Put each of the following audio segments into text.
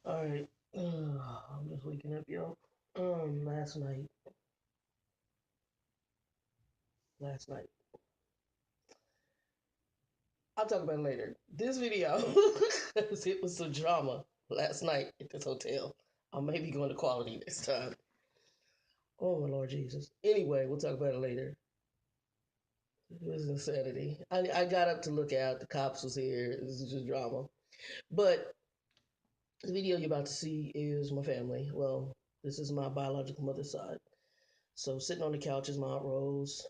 All right. I'm just waking up, yo. Last night, last night. I'll talk about it later. This video, because it was some drama last night at this hotel. I may be going to quality this time. Oh my Lord Jesus. Anyway, we'll talk about it later. It was insanity. I got up to look out. The cops was here. This is just drama. But the video you're about to see is my family. Well, this is my biological mother's side. So sitting on the couch is my Aunt Rose.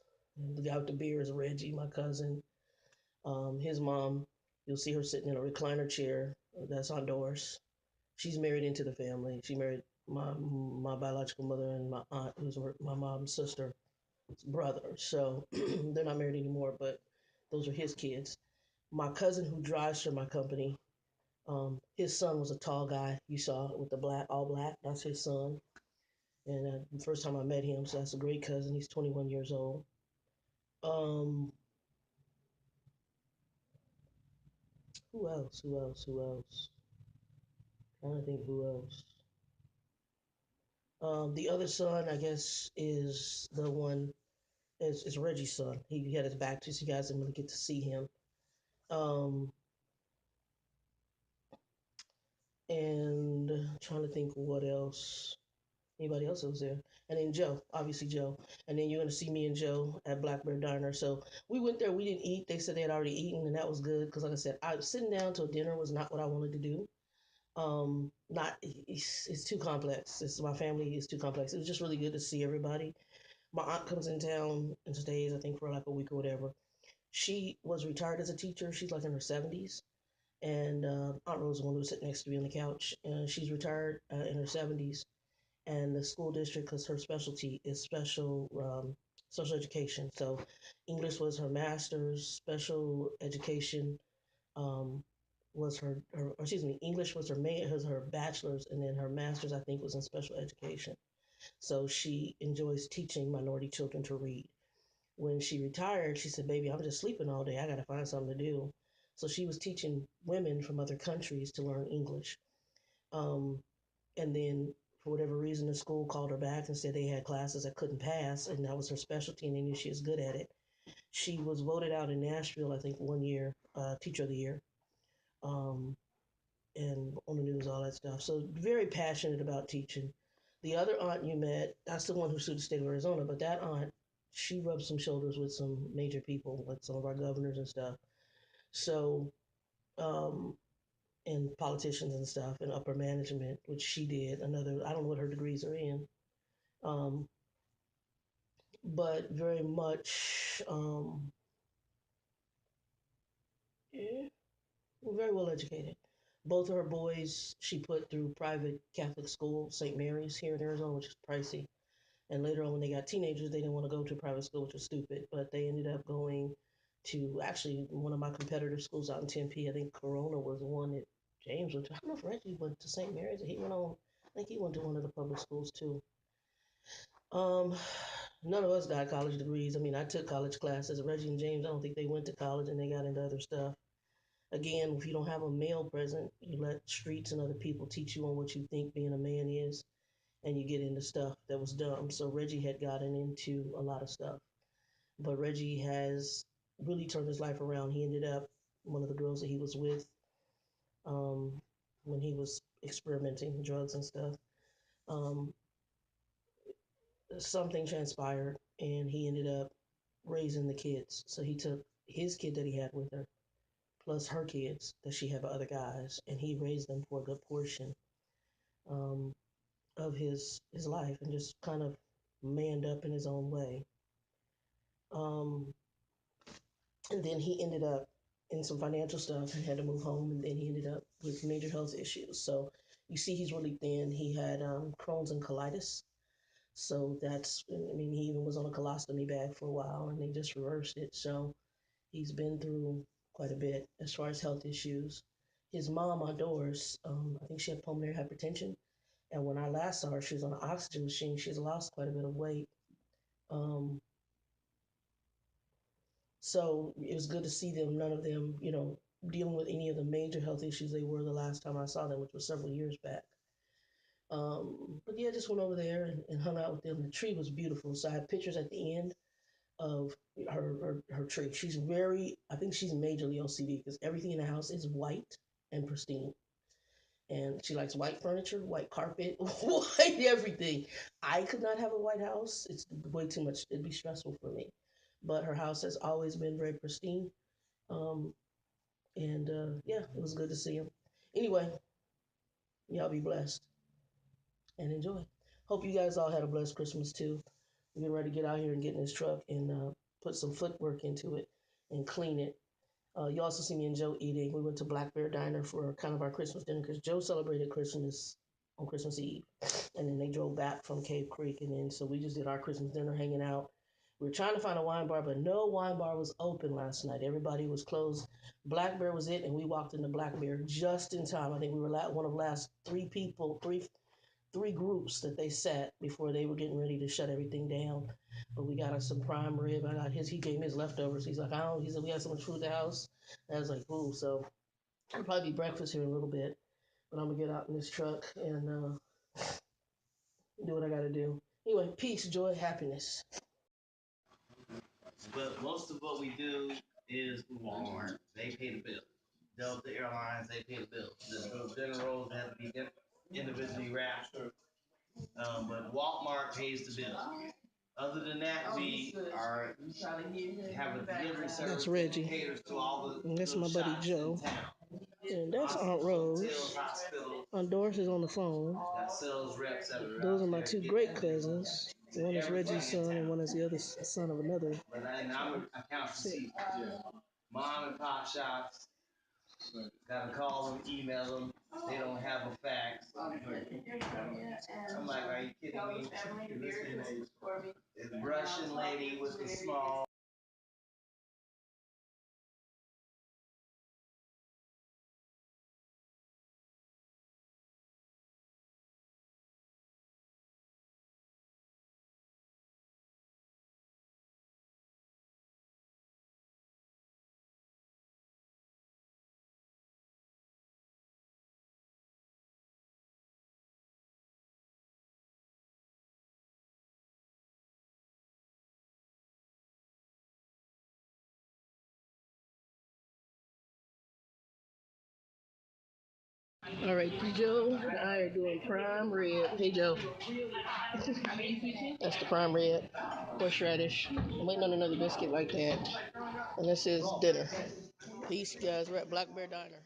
The guy with the beer is Reggie, my cousin. His mom, you'll see her sitting in a recliner chair. That's Aunt Doris. She's married into the family. She married my biological mother and my aunt, who's my mom's sister's brother. So they're not married anymore, but those are his kids. My cousin who drives for my company, his son was a tall guy you saw with the black, all black. That's his son. And the first time I met him, so that's a great cousin. He's 21 years old. Um, who else? Who else? Who else? Trying to think who else. The other son, I guess, is the one is Reggie's son. He had his back to, so you guys didn't really get to see him. Um, and trying to think what else. Anybody else that was there? And then Joe, obviously Joe. And then you're gonna see me and Joe at Blackbird Diner. So we went there. We didn't eat. They said they had already eaten, and that was good because, like I said, I sitting down till dinner was not what I wanted to do. Not it's too complex. It's my family is too complex. It was just really good to see everybody. My aunt comes in town and stays, I think, for like a week or whatever. She was retired as a teacher. She's like in her 70s. And Aunt Rose, the one who was sitting next to me on the couch, she's retired in her 70s. And the school district, because her specialty is special education. So English was her master's, special education um, was excuse me, English was her bachelor's, and then her master's, I think, was in special education. So she enjoys teaching minority children to read. When she retired, she said, "Baby, I'm just sleeping all day. I got to find something to do." So she was teaching women from other countries to learn English. Um, and then, for whatever reason, the school called her back and said they had classes that couldn't pass, and that was her specialty, and they knew she was good at it. She was voted out in Nashville, I think, one year, Teacher of the Year, um, and on the news, all that stuff. So, very passionate about teaching. The other aunt you met, that's the one who sued the state of Arizona, but that aunt, she rubbed some shoulders with some major people, like some of our governors and stuff. So, um, and politicians and stuff, and upper management, which she did. Another, I don't know what her degrees are in, um, but very much, yeah, very well educated. Both of her boys she put through private Catholic school, St. Mary's here in Arizona, which is pricey. And later on, when they got teenagers, they didn't want to go to private school, which was stupid. But they ended up going to actually one of my competitor schools out in Tempe. I think Corona was the one that James went to. I don't know if Reggie went to St. Mary's or he went on. I think he went to one of the public schools too. Um, None of us got college degrees. I mean, I took college classes. Reggie and James, I don't think they went to college and they got into other stuff. Again, if you don't have a male present, you let streets and other people teach you on what you think being a man is, and you get into stuff that was dumb. So Reggie had gotten into a lot of stuff, but Reggie has really turned his life around. He ended up one of the girls that he was with um, when he was experimenting with drugs and stuff. Um, Something transpired, and he ended up raising the kids. So he took his kid that he had with her, plus her kids that she had with other guys, and he raised them for a good portion um, of his life, and just kind of manned up in his own way. Um, and then he ended up in some financial stuff and had to move home, and then he ended up with major health issues. So you see, he's really thin. He had Crohn's and colitis. So that's, I mean, he even was on a colostomy bag for a while, and they just reversed it. So he's been through quite a bit as far as health issues. His mom, Aunt Doris, I think she had pulmonary hypertension. And when I last saw her, she was on an oxygen machine. She's lost quite a bit of weight. Um, so it was good to see them. None of them, you know, dealing with any of the major health issues they were the last time I saw them, which was several years back. But yeah, just went over there and hung out with them. The tree was beautiful, so I have pictures at the end of her tree. She's very, I think she's majorly OCD because everything in the house is white and pristine. And she likes white furniture, white carpet, white everything. I could not have a white house. It's way too much. It'd be stressful for me. But her house has always been very pristine. Um, and yeah, it was good to see him. Anyway, y'all be blessed and enjoy. Hope you guys all had a blessed Christmas too. We're getting ready to get out here and get in this truck and put some footwork into it and clean it. You also see me and Joe eating. We went to Black Bear Diner for kind of our Christmas dinner because Joe celebrated Christmas on Christmas Eve. And then they drove back from Cave Creek. And then so we just did our Christmas dinner hanging out. We were trying to find a wine bar, but no wine bar was open last night. Everybody was closed. Black Bear was it, and we walked into Black Bear just in time. I think we were one of the last three groups that they set before they were getting ready to shut everything down. But we got us some prime rib. I got his. He gave me his leftovers. He's like, I don't. He said we had so much food at the house. And I was like, ooh. So it'll probably be breakfast here in a little bit. But I'm gonna get out in this truck and do what I gotta do. Anyway, peace, joy, happiness. But most of what we do is Walmart. They pay the bill. Delta Airlines, they pay the bill. The dinner rolls have to be individually wrapped. But Walmart pays the bill. Other than that, we are have a delivery service. That's Reggie. That caters to all the And that's my buddy Joe. And that's Aunt Rose. Aunt Doris is on the phone. Those are my two great cousins. One is Reggie's son, and one is the other son of another. And I'm account receipt. Mom and pop shops. Gotta call them, email them. They don't have a fax. I'm like, are you kidding me? The Russian lady with the small. All right, Joe and I are doing prime rib. Hey, Joe. That's the prime rib, horseradish. I'm waiting on another biscuit like that. And this is dinner. Peace, you guys. We're at Black Bear Diner.